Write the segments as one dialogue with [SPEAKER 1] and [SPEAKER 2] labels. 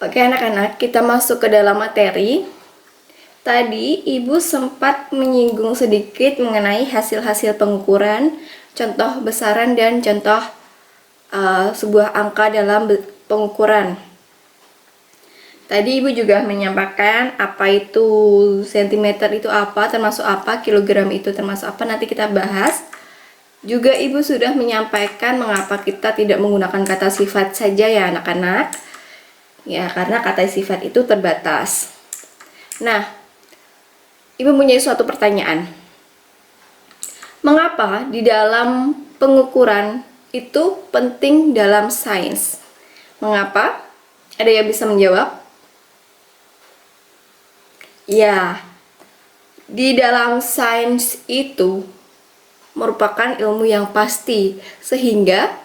[SPEAKER 1] Oke anak-anak, kita masuk ke dalam materi. Tadi Ibu sempat menyinggung sedikit mengenai hasil-hasil pengukuran, contoh besaran dan contoh sebuah angka dalam pengukuran. Tadi Ibu juga menyampaikan apa itu sentimeter itu apa, termasuk apa, kilogram itu termasuk apa, nanti kita bahas. Juga Ibu sudah menyampaikan mengapa kita tidak menggunakan kata sifat saja ya anak-anak. Ya, karena kata sifat itu terbatas. Nah, Ibu punya suatu pertanyaan. Mengapa di dalam pengukuran itu penting dalam sains? Mengapa? Ada yang bisa menjawab? Ya, di dalam sains itu merupakan ilmu yang pasti, sehingga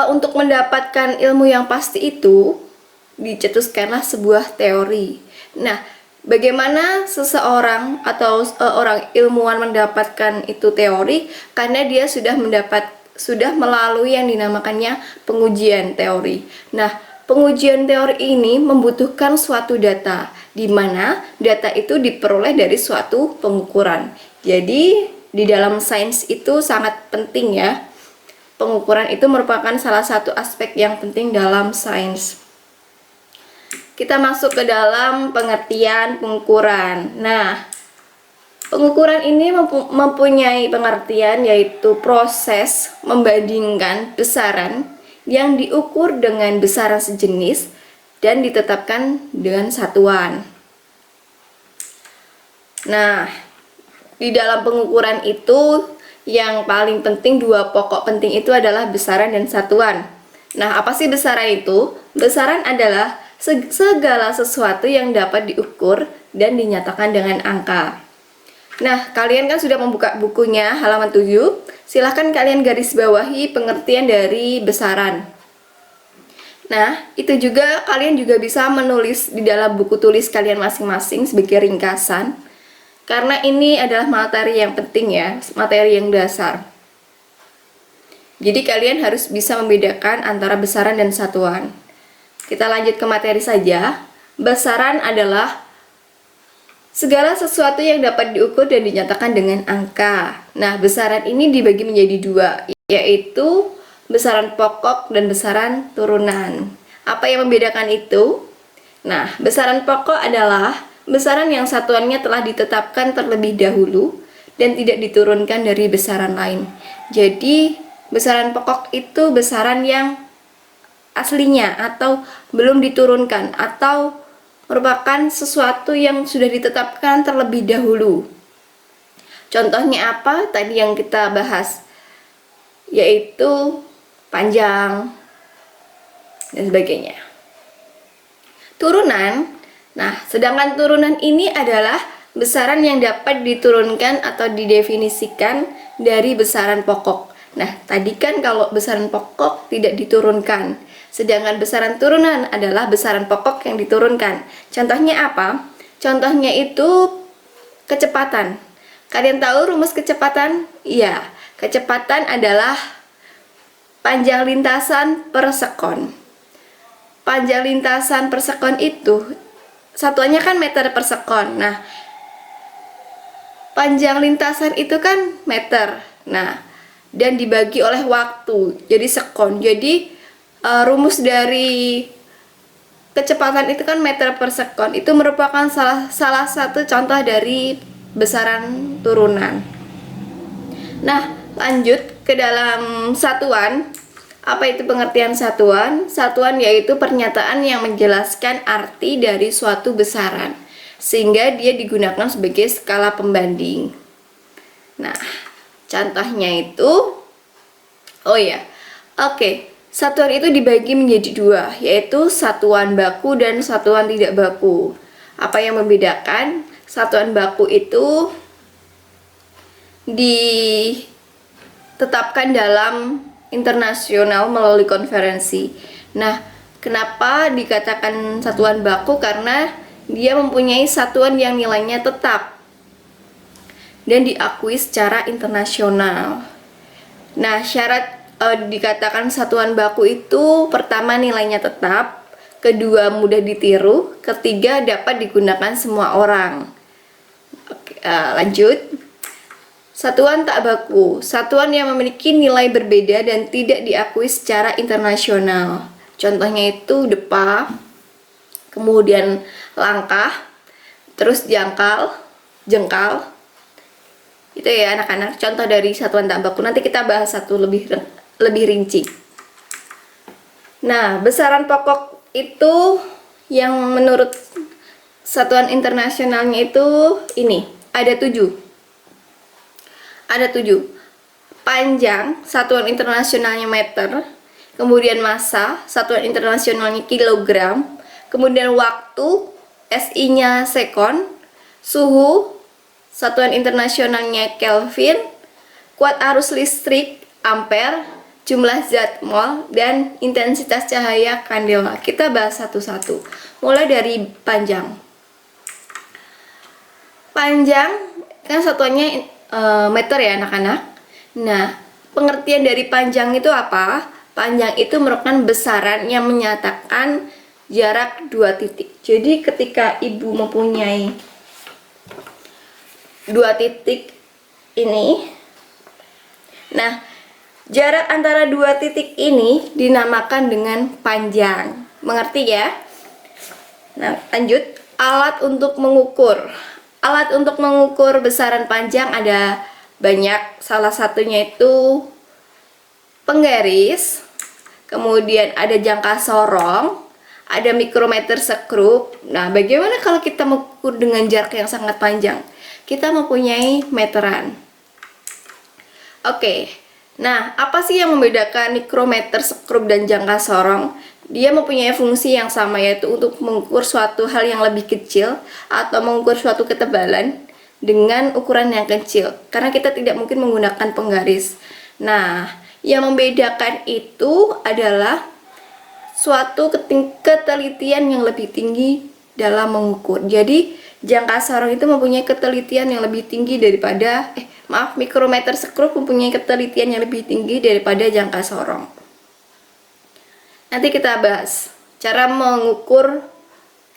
[SPEAKER 1] untuk mendapatkan ilmu yang pasti itu dicetuskanlah sebuah teori. Nah, bagaimana seseorang atau orang ilmuwan mendapatkan itu teori? Karena dia sudah melalui yang dinamakannya pengujian teori. Nah, pengujian teori ini membutuhkan suatu data, di mana data itu diperoleh dari suatu pengukuran. Jadi di dalam sains itu sangat penting ya. Pengukuran itu merupakan salah satu aspek yang penting dalam sains. Kita masuk ke dalam pengertian pengukuran. Nah, pengukuran ini mempunyai pengertian yaitu proses membandingkan besaran yang diukur dengan besaran sejenis dan ditetapkan dengan satuan. Nah, di dalam pengukuran itu yang paling penting, dua pokok penting itu adalah besaran dan satuan. Nah, apa sih besaran itu? Besaran adalah segala sesuatu yang dapat diukur dan dinyatakan dengan angka. Nah, kalian kan sudah membuka bukunya halaman 7. Silahkan kalian garis bawahi pengertian dari besaran. Nah, itu juga kalian juga bisa menulis di dalam buku tulis kalian masing-masing sebagai ringkasan. Karena ini adalah materi yang penting ya, materi yang dasar. Jadi kalian harus bisa membedakan antara besaran dan satuan. Kita lanjut ke materi saja. Besaran adalah segala sesuatu yang dapat diukur dan dinyatakan dengan angka. Nah, besaran ini dibagi menjadi dua, yaitu besaran pokok dan besaran turunan. Apa yang membedakan itu? Nah, besaran pokok adalah besaran yang satuannya telah ditetapkan terlebih dahulu dan tidak diturunkan dari besaran lain. Jadi, besaran pokok itu besaran yang aslinya atau belum diturunkan atau merupakan sesuatu yang sudah ditetapkan terlebih dahulu. Contohnya apa? Tadi yang kita bahas, yaitu panjang dan sebagainya. Turunan. Nah, sedangkan turunan ini adalah besaran yang dapat diturunkan atau didefinisikan dari besaran pokok. Nah, tadi kan kalau besaran pokok tidak diturunkan, sedangkan besaran turunan adalah besaran pokok yang diturunkan. Contohnya apa? Contohnya itu kecepatan. Kalian tahu rumus kecepatan? Iya, kecepatan adalah panjang lintasan per sekon. Panjang lintasan per sekon itu satuannya kan meter per sekon. Nah, panjang lintasan itu kan meter. Nah, dan dibagi oleh waktu jadi sekon. Jadi rumus dari kecepatan itu kan meter per sekon. Itu merupakan salah satu contoh dari besaran turunan. Nah, lanjut ke dalam satuan. Apa itu pengertian satuan? Satuan yaitu pernyataan yang menjelaskan arti dari suatu besaran, sehingga dia digunakan sebagai skala pembanding. Nah, contohnya itu, satuan itu dibagi menjadi dua, yaitu satuan baku dan satuan tidak baku. Apa yang membedakan? Satuan baku itu ditetapkan dalam internasional melalui konferensi. Nah, kenapa dikatakan satuan baku? Karena dia mempunyai satuan yang nilainya tetap dan diakui secara internasional. Nah, syarat dikatakan satuan baku itu pertama nilainya tetap, kedua mudah ditiru, ketiga dapat digunakan semua orang. Oke, lanjut. Satuan tak baku, satuan yang memiliki nilai berbeda dan tidak diakui secara internasional. Contohnya itu depa, kemudian langkah, terus jengkal. Itu ya anak-anak, contoh dari satuan tak baku. Nanti kita bahas satu lebih rinci. Nah, besaran pokok itu yang menurut satuan internasionalnya itu ini, ada 7. Panjang, satuan internasionalnya meter. Kemudian massa, satuan internasionalnya kilogram. Kemudian waktu, SI-nya sekon. Suhu, satuan internasionalnya Kelvin. Kuat arus listrik, ampere. Jumlah zat mol, dan intensitas cahaya kandela. Kita bahas satu-satu. Mulai dari panjang. Panjang kan satuannya meter ya anak-anak. Nah, pengertian dari panjang itu apa? Panjang itu merupakan besaran yang menyatakan jarak 2 titik. Jadi ketika ibu mempunyai 2 titik ini, nah jarak antara 2 titik ini dinamakan dengan panjang. Mengerti ya? Nah, lanjut. Alat untuk mengukur. Alat untuk mengukur besaran panjang ada banyak. Salah satunya itu penggaris, kemudian ada jangka sorong, ada mikrometer sekrup. Nah, bagaimana kalau kita mengukur dengan jarak yang sangat panjang? Kita mempunyai meteran. Oke. Nah, apa sih yang membedakan mikrometer sekrup dan jangka sorong? Dia mempunyai fungsi yang sama, yaitu untuk mengukur suatu hal yang lebih kecil atau mengukur suatu ketebalan dengan ukuran yang kecil, karena kita tidak mungkin menggunakan penggaris. Nah, yang membedakan itu adalah suatu ketelitian yang lebih tinggi dalam mengukur. Jadi, jangka sorong itu mempunyai ketelitian yang lebih tinggi daripada mikrometer sekrup mempunyai ketelitian yang lebih tinggi daripada jangka sorong. Nanti kita bahas cara mengukur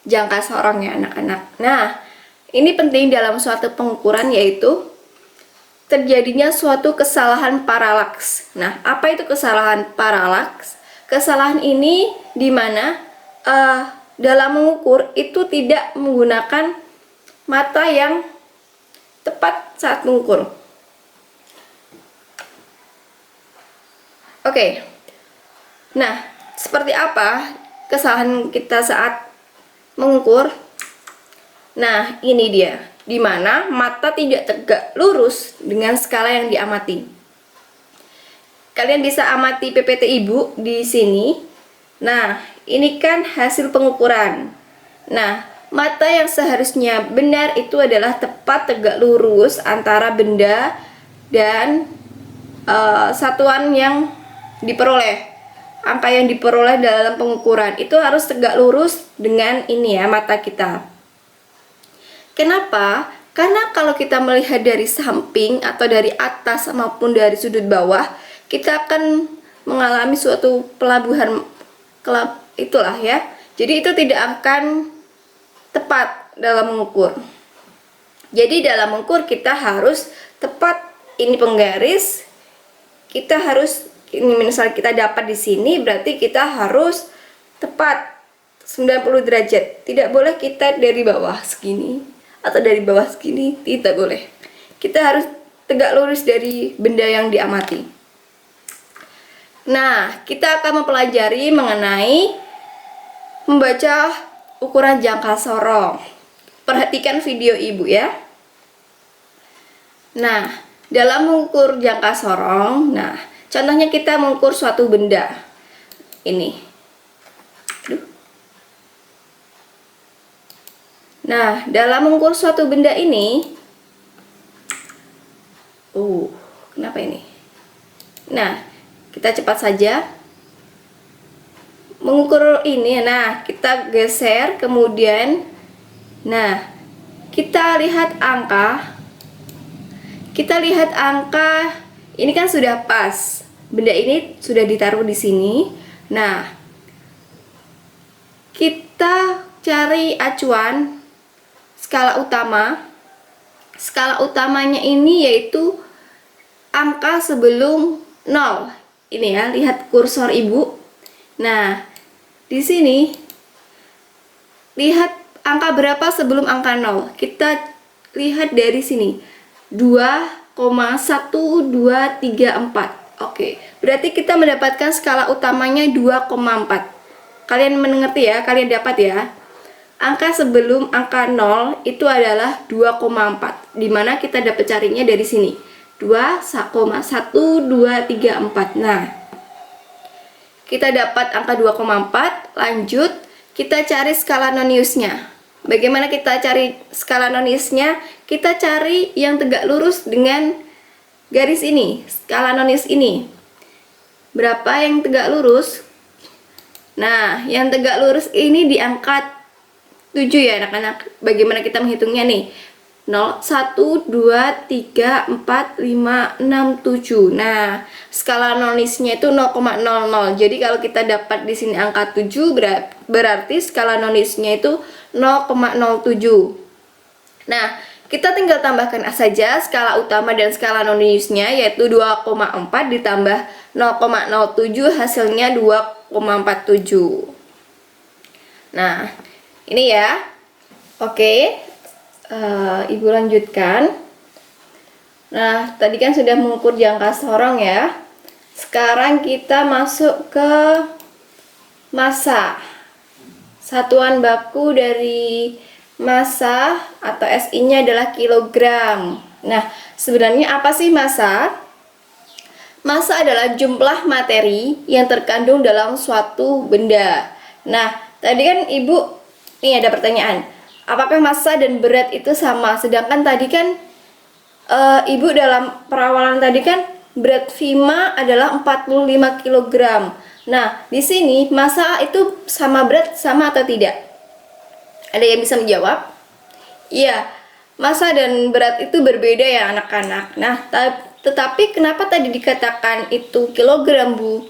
[SPEAKER 1] jangka sorong ya anak-anak. Nah, ini penting dalam suatu pengukuran, yaitu terjadinya suatu kesalahan paralaks. Nah, apa itu kesalahan paralaks? Kesalahan ini dimana dalam mengukur itu tidak menggunakan mata yang tepat saat mengukur. Oke. Nah, seperti apa kesalahan kita saat mengukur? Nah, ini dia, di mana mata tidak tegak lurus dengan skala yang diamati. Kalian bisa amati PPT ibu di sini. Nah, ini kan hasil pengukuran. Nah, mata yang seharusnya benar itu adalah tepat tegak lurus antara benda dan satuan yang diperoleh. Angka yang diperoleh dalam pengukuran itu harus tegak lurus dengan ini ya, mata kita. Kenapa? Karena kalau kita melihat dari samping atau dari atas maupun dari sudut bawah, kita akan mengalami suatu pelabuhan itulah ya. Jadi itu tidak akan tepat dalam mengukur. Jadi dalam mengukur kita harus tepat, ini penggaris, kita harus ini misal kita dapat di sini, berarti kita harus tepat 90 derajat. Tidak boleh kita dari bawah segini atau dari bawah segini, tidak boleh. Kita harus tegak lurus dari benda yang diamati. Nah, kita akan mempelajari mengenai membaca ukuran jangka sorong. Perhatikan video ibu ya. Nah, dalam mengukur jangka sorong, nah contohnya kita mengukur suatu benda. Ini. Nah, dalam mengukur suatu benda ini, kenapa ini? Nah, kita cepat saja mengukur ini. Nah, kita geser, kemudian, nah, kita lihat angka. Ini kan sudah pas. Benda ini sudah ditaruh di sini. Nah, kita cari acuan skala utama. Skala utamanya ini yaitu angka sebelum 0. Ini ya, lihat kursor Ibu. Nah, di sini lihat angka berapa sebelum angka 0. Kita lihat dari sini. 2,1234. Oke, berarti kita mendapatkan skala utamanya 2,4. Kalian mengerti ya, kalian dapat ya. Angka sebelum angka 0 itu adalah 2,4. Dimana kita dapat carinya dari sini. 2,1234. Nah, kita dapat angka 2,4. Lanjut, kita cari skala noniusnya. Bagaimana kita cari skala noniusnya? Kita cari yang tegak lurus dengan garis ini, skala nonius ini. Berapa yang tegak lurus? Nah, yang tegak lurus ini diangkat 7 ya anak-anak. Bagaimana kita menghitungnya nih? 0, 1, 2, 3, 4, 5, 6, 7. Nah, skala noniusnya itu 0,00. Jadi kalau kita dapat di sini angka 7 berarti skala noniusnya itu 0,07. Nah, kita tinggal tambahkan saja skala utama dan skala noniusnya, yaitu 2,4 ditambah 0,07 hasilnya 2,47. Nah, ini ya. Oke, Ibu lanjutkan. Nah, tadi kan sudah mengukur jangka sorong ya. Sekarang kita masuk ke massa. Satuan baku dari massa atau SI-nya adalah kilogram. Nah, sebenarnya apa sih massa? Massa adalah jumlah materi yang terkandung dalam suatu benda. Nah, tadi kan Ibu, nih ada pertanyaan. Apakah massa dan berat itu sama? Sedangkan tadi kan Ibu dalam perawalan tadi kan berat Vima adalah 45 kg. Nah, di sini massa itu sama berat sama atau tidak? Ada yang bisa menjawab? Iya, massa dan berat itu berbeda ya anak-anak. Nah, tetapi kenapa tadi dikatakan itu kilogram, Bu?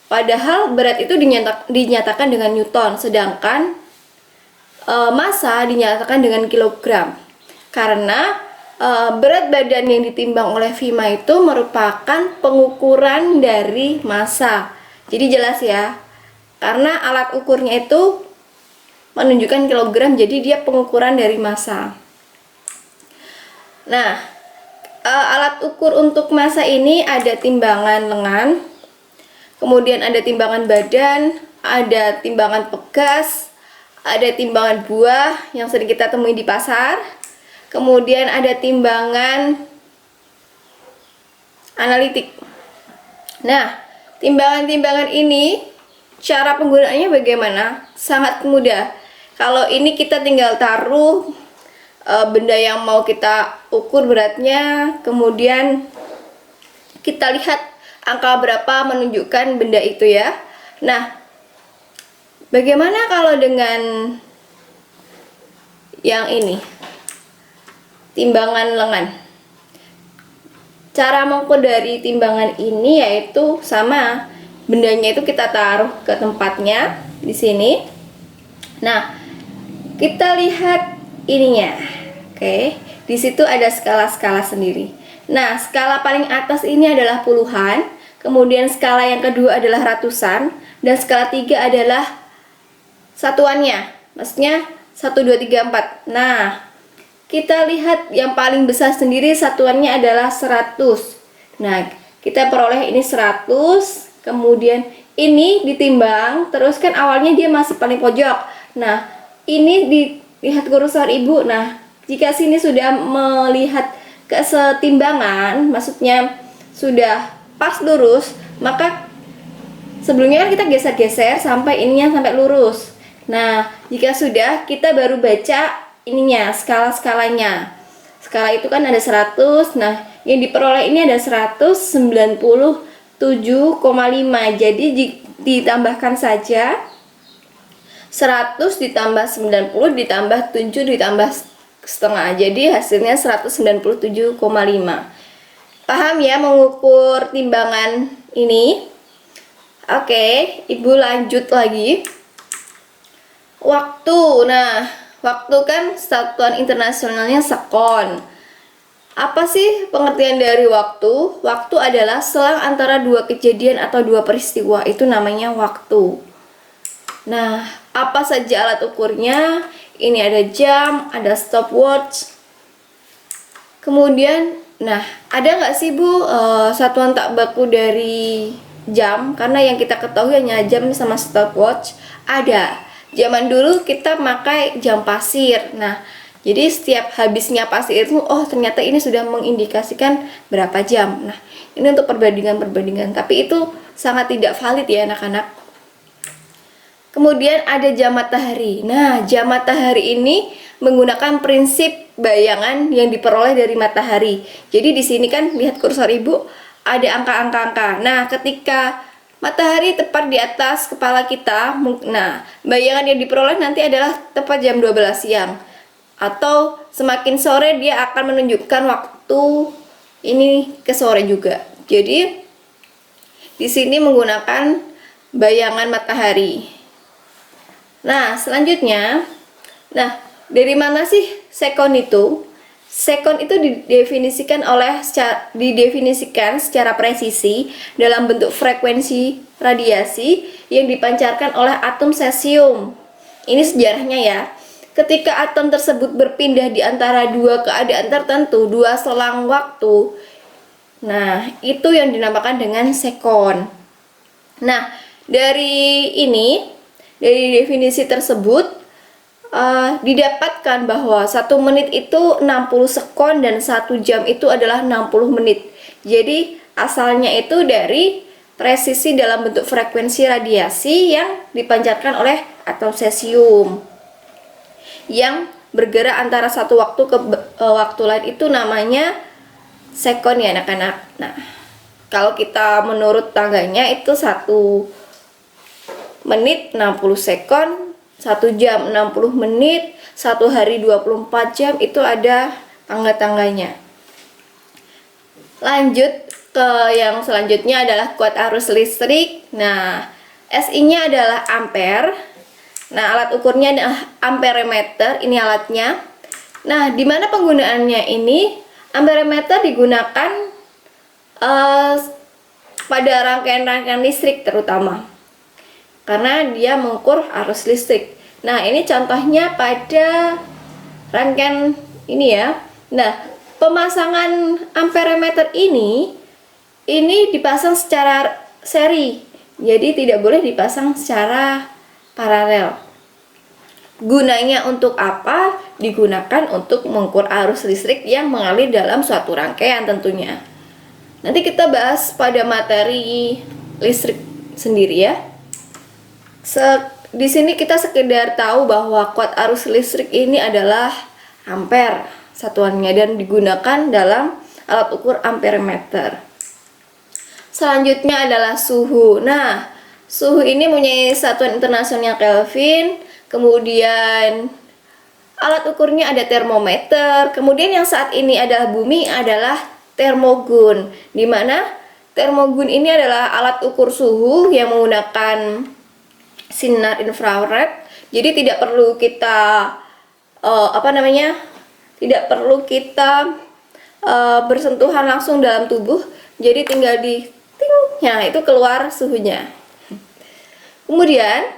[SPEAKER 1] Padahal berat itu dinyatakan dengan Newton, sedangkan massa dinyatakan dengan kilogram. Karena berat badan yang ditimbang oleh Vima itu merupakan pengukuran dari massa. Jadi jelas ya, karena alat ukurnya itu menunjukkan kilogram, jadi dia pengukuran dari massa. Nah, alat ukur untuk massa ini ada timbangan lengan, kemudian ada timbangan badan, ada timbangan pegas, ada timbangan buah yang sering kita temui di pasar, kemudian ada timbangan analitik. Nah, timbangan-timbangan ini cara penggunaannya bagaimana? Sangat mudah. Kalau ini kita tinggal taruh benda yang mau kita ukur beratnya, kemudian kita lihat angka berapa menunjukkan benda itu ya. Nah, bagaimana kalau dengan yang ini, timbangan lengan? Cara mengukur dari timbangan ini yaitu sama, bendanya itu kita taruh ke tempatnya di sini. Nah, kita lihat ininya. Oke, di situ ada skala-skala sendiri. Nah, skala paling atas ini adalah puluhan, kemudian skala yang kedua adalah ratusan, dan skala 3 adalah satuannya. Maksudnya 1 2 3 4. Nah, kita lihat yang paling besar sendiri satuannya adalah 100. Nah, kita peroleh ini 100, kemudian ini ditimbang, terus kan awalnya dia masih paling pojok. Nah, ini dilihat kursor Ibu. Nah, jika sini sudah melihat kesetimbangan, maksudnya sudah pas lurus, maka sebelumnya kan kita geser-geser sampai ininya sampai lurus. Nah, jika sudah, kita baru baca ininya, skala-skalanya. Skala itu kan ada 100. Nah, yang diperoleh ini ada 197,5. Jadi ditambahkan saja 100 ditambah 90 ditambah 7 ditambah setengah. Jadi hasilnya 197,5. Paham ya mengukur timbangan ini? Oke, Ibu lanjut lagi. Waktu. Nah, waktu kan satuan internasionalnya sekon. Apa sih pengertian dari waktu? Waktu adalah selang antara dua kejadian atau dua peristiwa. Itu namanya waktu. Nah, apa saja alat ukurnya? Ini ada jam, ada stopwatch. Kemudian, nah, ada nggak sih Bu satuan tak baku dari jam? Karena yang kita ketahui hanya jam sama stopwatch. Ada. Zaman dulu kita pakai jam pasir. Nah, jadi setiap habisnya pasir itu, oh ternyata ini sudah mengindikasikan berapa jam. Nah, ini untuk perbandingan-perbandingan. Tapi itu sangat tidak valid ya anak-anak. Kemudian ada jam matahari. Nah, jam matahari ini menggunakan prinsip bayangan yang diperoleh dari matahari. Jadi di sini kan lihat kursor Ibu ada angka-angka. Nah, ketika matahari tepat di atas kepala kita, nah, bayangan yang diperoleh nanti adalah tepat jam 12 siang. Atau semakin sore dia akan menunjukkan waktu ini ke sore juga. Jadi di sini menggunakan bayangan matahari. Nah, selanjutnya, nah, dari mana sih sekon itu? Sekon itu didefinisikan secara presisi dalam bentuk frekuensi radiasi yang dipancarkan oleh atom cesium. Ini sejarahnya ya. Ketika atom tersebut berpindah di antara dua keadaan tertentu, dua selang waktu. Nah, itu yang dinamakan dengan sekon. Nah, dari definisi tersebut didapatkan bahwa 1 menit itu 60 sekon dan 1 jam itu adalah 60 menit. Jadi asalnya itu dari presisi dalam bentuk frekuensi radiasi yang dipancarkan oleh atom cesium yang bergerak antara satu waktu ke waktu lain, itu namanya sekon ya anak-anak. Nah, kalau kita menurut tangganya itu 1 menit 60 sekon, 1 jam 60 menit, 1 hari 24 jam, itu ada tangga-tangganya. Lanjut ke yang selanjutnya adalah kuat arus listrik. Nah, SI-nya adalah ampere. Nah, alat ukurnya adalah amperemeter, ini alatnya. Nah, di mana penggunaannya ini? Amperemeter digunakan pada rangkaian-rangkaian listrik terutama, karena dia mengukur arus listrik. Nah, ini contohnya pada rangkaian ini ya. Nah, pemasangan amperemeter ini dipasang secara seri. Jadi tidak boleh dipasang secara paralel. Gunanya untuk apa? Digunakan untuk mengukur arus listrik yang mengalir dalam suatu rangkaian tentunya. Nanti kita bahas pada materi listrik sendiri ya. Di sini kita sekedar tahu bahwa kuat arus listrik ini adalah ampere satuannya dan digunakan dalam alat ukur amperemeter. Selanjutnya adalah suhu. Nah, suhu ini mempunyai satuan internasional Kelvin. Kemudian alat ukurnya ada termometer. Kemudian yang saat ini adalah bumi adalah termogun, di mana termogun ini adalah alat ukur suhu yang menggunakan sinar infrared. Jadi tidak perlu kita tidak perlu kita bersentuhan langsung dalam tubuh. Jadi tinggal di ting, itu keluar suhunya. Kemudian,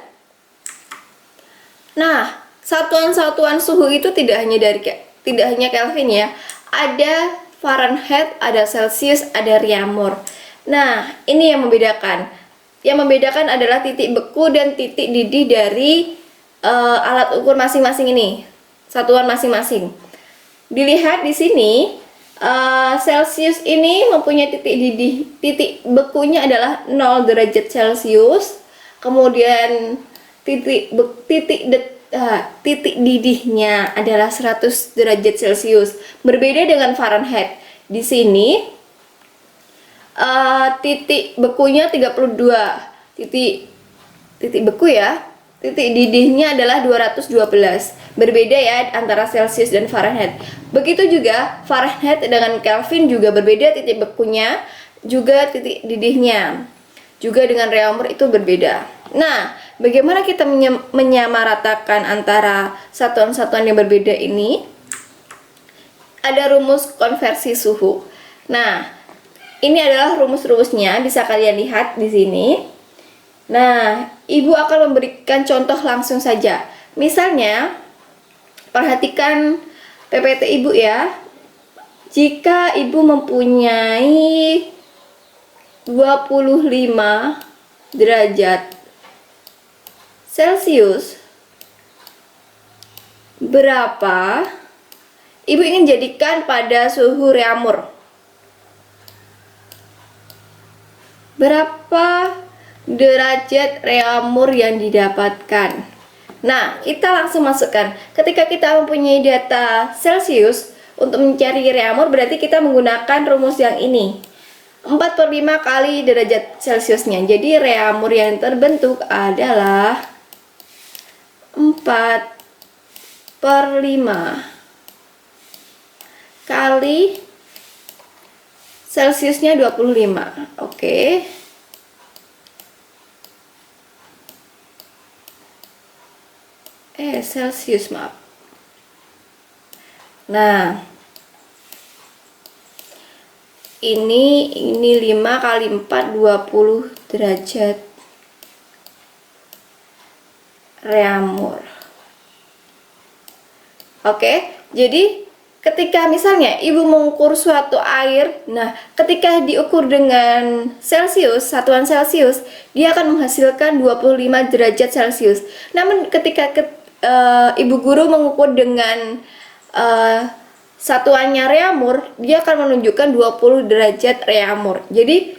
[SPEAKER 1] nah, satuan-satuan suhu itu tidak hanya Kelvin ya. Ada Fahrenheit, ada Celsius, ada Reaumur. Nah, ini yang membedakan. Yang membedakan adalah titik beku dan titik didih dari alat ukur masing-masing ini, satuan masing-masing. Dilihat di sini, Celsius ini mempunyai titik bekunya adalah 0 derajat Celcius. Kemudian titik didihnya adalah 100 derajat Celcius. Berbeda dengan Fahrenheit. Di sini titik bekunya 32. Titik beku ya. Titik didihnya adalah 212. Berbeda ya antara Celsius dan Fahrenheit. Begitu juga Fahrenheit dengan Kelvin juga berbeda titik bekunya, juga titik didihnya. Juga dengan Reaumur itu berbeda. Nah, bagaimana kita menyamaratakan antara satuan-satuan yang berbeda ini? Ada rumus konversi suhu. Nah, ini adalah rumus-rumusnya, bisa kalian lihat di sini. Nah, Ibu akan memberikan contoh langsung saja. Misalnya, perhatikan PPT Ibu ya. Jika Ibu mempunyai 25 derajat Celcius, berapa Ibu ingin jadikan pada suhu reamur? Berapa derajat reamur yang didapatkan? Nah, kita langsung masukkan. Ketika kita mempunyai data Celcius, untuk mencari reamur berarti kita menggunakan rumus yang ini. 4/5 kali derajat Celciusnya. Jadi reamur yang terbentuk adalah 4/5 kali Celciusnya 25. Oke. Celcius, maaf. Nah, ini 5 kali 4 20 derajat reamur. Oke, jadi ketika misalnya Ibu mengukur suatu air, nah ketika diukur dengan Celcius, satuan Celcius, dia akan menghasilkan 25 derajat Celcius. Namun ketika Ibu guru mengukur dengan satuannya reamur, dia akan menunjukkan 20 derajat reamur. Jadi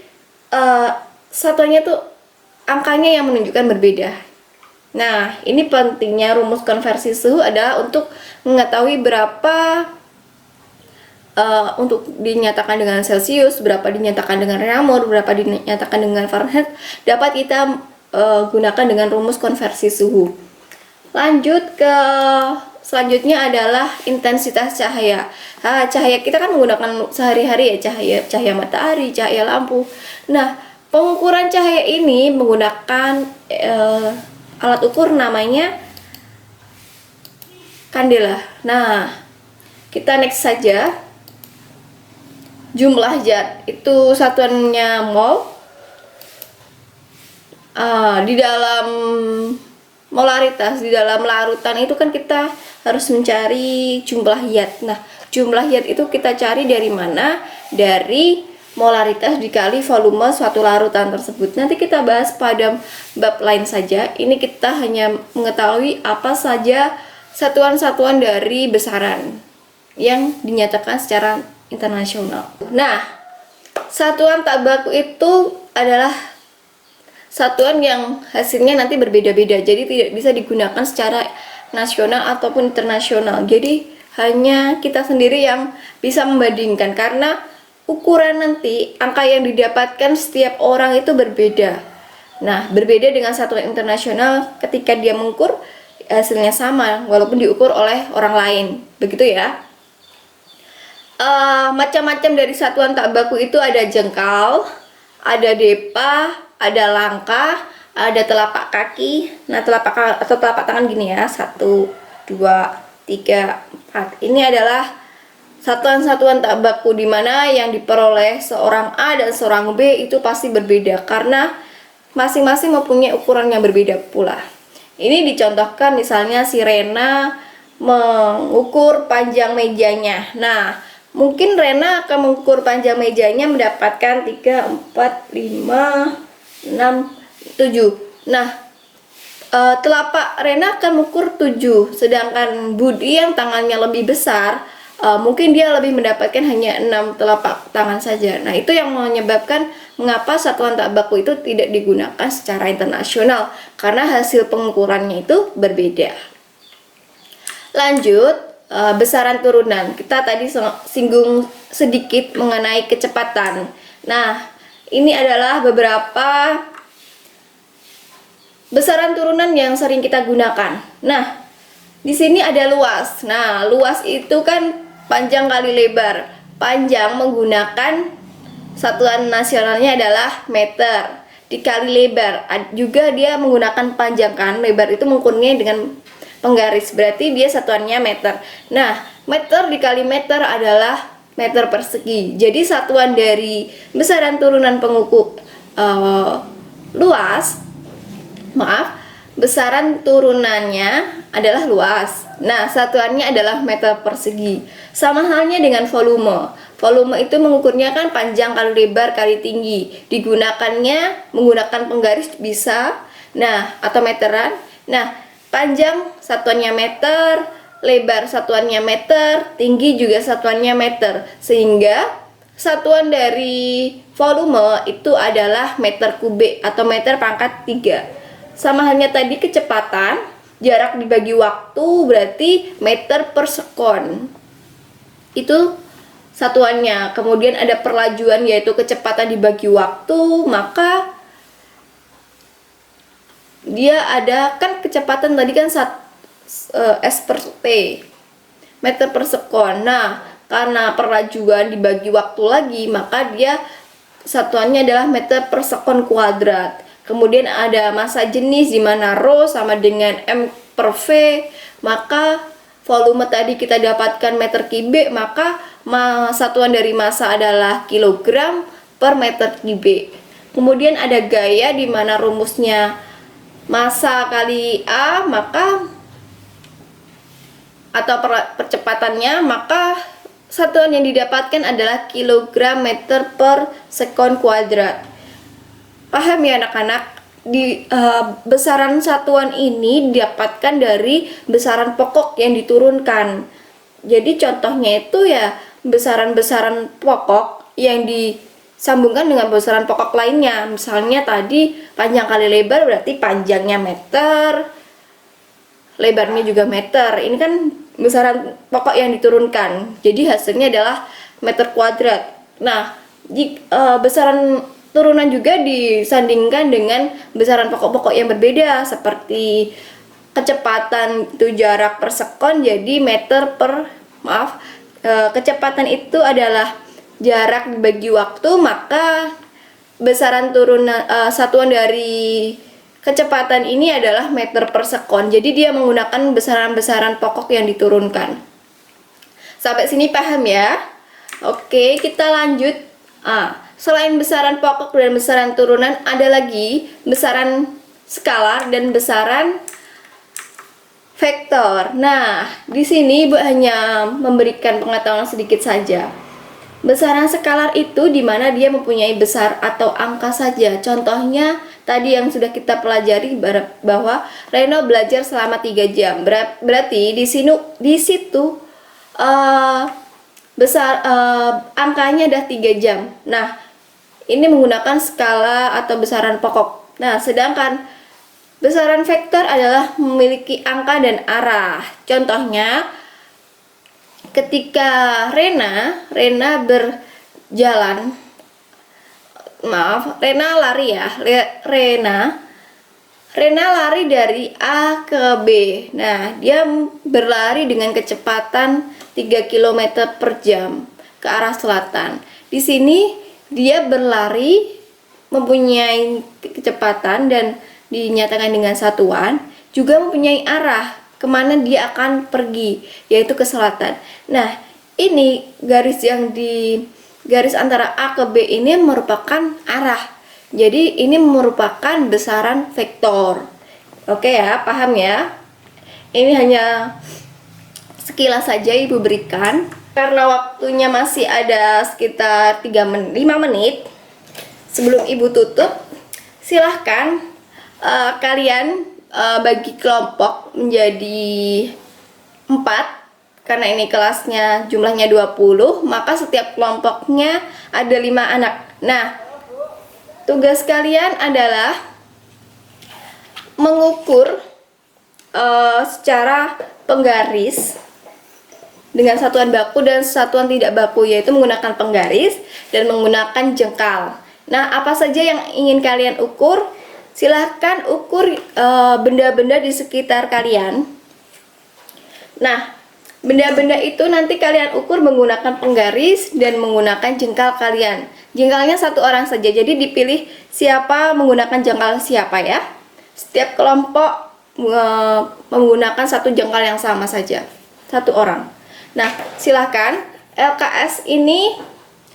[SPEAKER 1] satuannya tuh angkanya yang menunjukkan berbeda. Nah, ini pentingnya rumus konversi suhu adalah untuk mengetahui berapa untuk dinyatakan dengan Celcius, berapa dinyatakan dengan reamur, berapa dinyatakan dengan Fahrenheit, dapat kita gunakan dengan rumus konversi suhu. Lanjut ke selanjutnya adalah intensitas cahaya. Cahaya kita kan menggunakan sehari-hari ya, cahaya matahari, cahaya lampu. Nah, pengukuran cahaya ini menggunakan alat ukur namanya kandela. Nah, kita next saja. Jumlah zat itu satuannya mol. Di dalam molaritas, di dalam larutan itu kan kita harus mencari jumlah zat. Nah, jumlah zat itu kita cari dari mana? Dari molaritas dikali volume suatu larutan tersebut. Nanti kita bahas pada bab lain saja. Ini kita hanya mengetahui apa saja satuan-satuan dari besaran yang dinyatakan secara internasional. Nah, satuan tak baku itu adalah satuan yang hasilnya nanti berbeda-beda. Jadi tidak bisa digunakan secara nasional ataupun internasional. Jadi hanya kita sendiri yang bisa membandingkan, karena ukuran nanti angka yang didapatkan setiap orang itu berbeda. Nah, berbeda dengan satuan internasional ketika dia mengukur hasilnya sama walaupun diukur oleh orang lain. Begitu ya. Macam-macam dari satuan tak baku itu ada jengkal, ada depa, ada langkah, ada telapak kaki. Nah, telapak atau telapak tangan gini ya, 1, 2, 3, 4. Ini adalah satuan-satuan tak baku di mana yang diperoleh seorang A dan seorang B itu pasti berbeda karena masing-masing mempunyai ukuran yang berbeda pula. Ini dicontohkan misalnya si Rena mengukur panjang mejanya. Nah, mungkin Rena akan mengukur panjang mejanya mendapatkan 3, 4, 5, 6, 7. Nah, telapak Rena akan mengukur 7, sedangkan Budi yang tangannya lebih besar, mungkin dia lebih mendapatkan hanya 6 telapak tangan saja. Nah, itu yang menyebabkan mengapa satuan tak baku itu tidak digunakan secara internasional, karena hasil pengukurannya itu berbeda. Lanjut, besaran turunan. Kita tadi singgung sedikit mengenai kecepatan. Nah, ini adalah beberapa besaran turunan yang sering kita gunakan. Nah, di sini ada luas. Nah, luas itu kan panjang kali lebar. Panjang menggunakan satuan nasionalnya adalah meter dikali lebar. Juga dia menggunakan panjang kan, lebar itu mengukurnya dengan penggaris, berarti dia satuannya meter. Nah, meter dikali meter adalah meter persegi. Jadi satuan dari besaran turunan pengukur besaran turunannya adalah luas. Nah, satuannya adalah meter persegi. Sama halnya dengan volume. Volume itu mengukurnya kan panjang kali lebar kali tinggi. Digunakannya menggunakan penggaris bisa. Nah, atau meteran. Nah, panjang satuannya meter, lebar satuannya meter, tinggi juga satuannya meter. Sehingga satuan dari volume itu adalah meter kubik atau meter pangkat 3. Sama halnya tadi kecepatan, jarak dibagi waktu berarti meter per sekon. Itu satuannya. Kemudian ada perlajuan yaitu kecepatan dibagi waktu, maka dia ada kan kecepatan tadi kan s per t, meter per sekon. Nah, karena perlajuan dibagi waktu lagi, maka dia satuannya adalah meter per sekon kuadrat. Kemudian ada massa jenis di mana rho sama dengan m per v, maka volume tadi kita dapatkan meter kubik, maka satuan dari massa adalah kilogram per meter kubik. Kemudian ada gaya di mana rumusnya massa kali A, maka atau percepatannya, maka satuan yang didapatkan adalah kilogram meter per sekon kuadrat. Paham ya anak-anak? Besaran satuan ini didapatkan dari besaran pokok yang diturunkan. Jadi contohnya itu ya besaran-besaran pokok yang disambungkan dengan besaran pokok lainnya. Misalnya tadi panjang kali lebar berarti panjangnya meter, lebarnya juga meter. Ini kan besaran pokok yang diturunkan. Jadi hasilnya adalah meter kuadrat. Nah, besaran turunan juga disandingkan dengan besaran pokok-pokok yang berbeda, seperti kecepatan itu jarak per sekon, jadi kecepatan itu adalah jarak dibagi waktu, maka besaran turunan satuan dari kecepatan ini adalah meter per sekon. Jadi dia menggunakan besaran-besaran pokok yang diturunkan. Sampai sini paham ya? Oke, kita lanjut. Selain besaran pokok dan besaran turunan, ada lagi besaran skalar dan besaran vektor. Nah, di sini Ibu hanya memberikan pengetahuan sedikit saja. Besaran skalar itu dimana dia mempunyai besar atau angka saja. Contohnya tadi yang sudah kita pelajari bahwa Reno belajar selama 3 jam. Berarti di situ angkanya ada 3 jam. Nah, ini menggunakan skala atau besaran pokok. Nah, sedangkan besaran vektor adalah memiliki angka dan arah. Contohnya, ketika Rena berjalan, Rena lari ya. Rena lari dari A ke B. Nah, dia berlari dengan kecepatan 3 km per jam ke arah selatan. Di sini dia berlari mempunyai kecepatan dan dinyatakan dengan satuan, juga mempunyai arah kemana dia akan pergi, yaitu ke selatan. Nah, ini garis antara A ke B ini merupakan arah. Jadi ini merupakan besaran vektor. Oke ya, paham ya? Ini hanya sekilas saja Ibu berikan. Karena waktunya masih ada sekitar 5 menit sebelum Ibu tutup, silahkan kalian bagi kelompok menjadi 4. Karena ini kelasnya jumlahnya 20, maka setiap kelompoknya ada 5 anak. Nah, tugas kalian adalah mengukur secara penggaris dengan satuan baku dan satuan tidak baku, yaitu menggunakan penggaris dan menggunakan jengkal. Nah, apa saja yang ingin kalian ukur? Silahkan ukur benda-benda di sekitar kalian. Nah, Benda-benda itu nanti kalian ukur menggunakan penggaris dan menggunakan jengkal kalian. Jengkalnya satu orang saja, jadi dipilih siapa menggunakan jengkal siapa ya. Setiap kelompok menggunakan satu jengkal yang sama saja, satu orang. Nah, silahkan LKS ini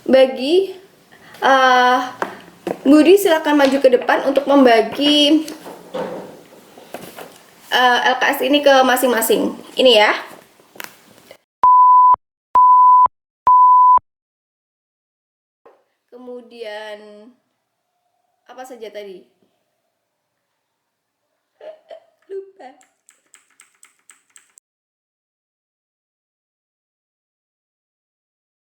[SPEAKER 1] bagi Budi silahkan maju ke depan untuk membagi LKS ini ke masing-masing. Ini ya. Kemudian apa saja tadi? Lupa.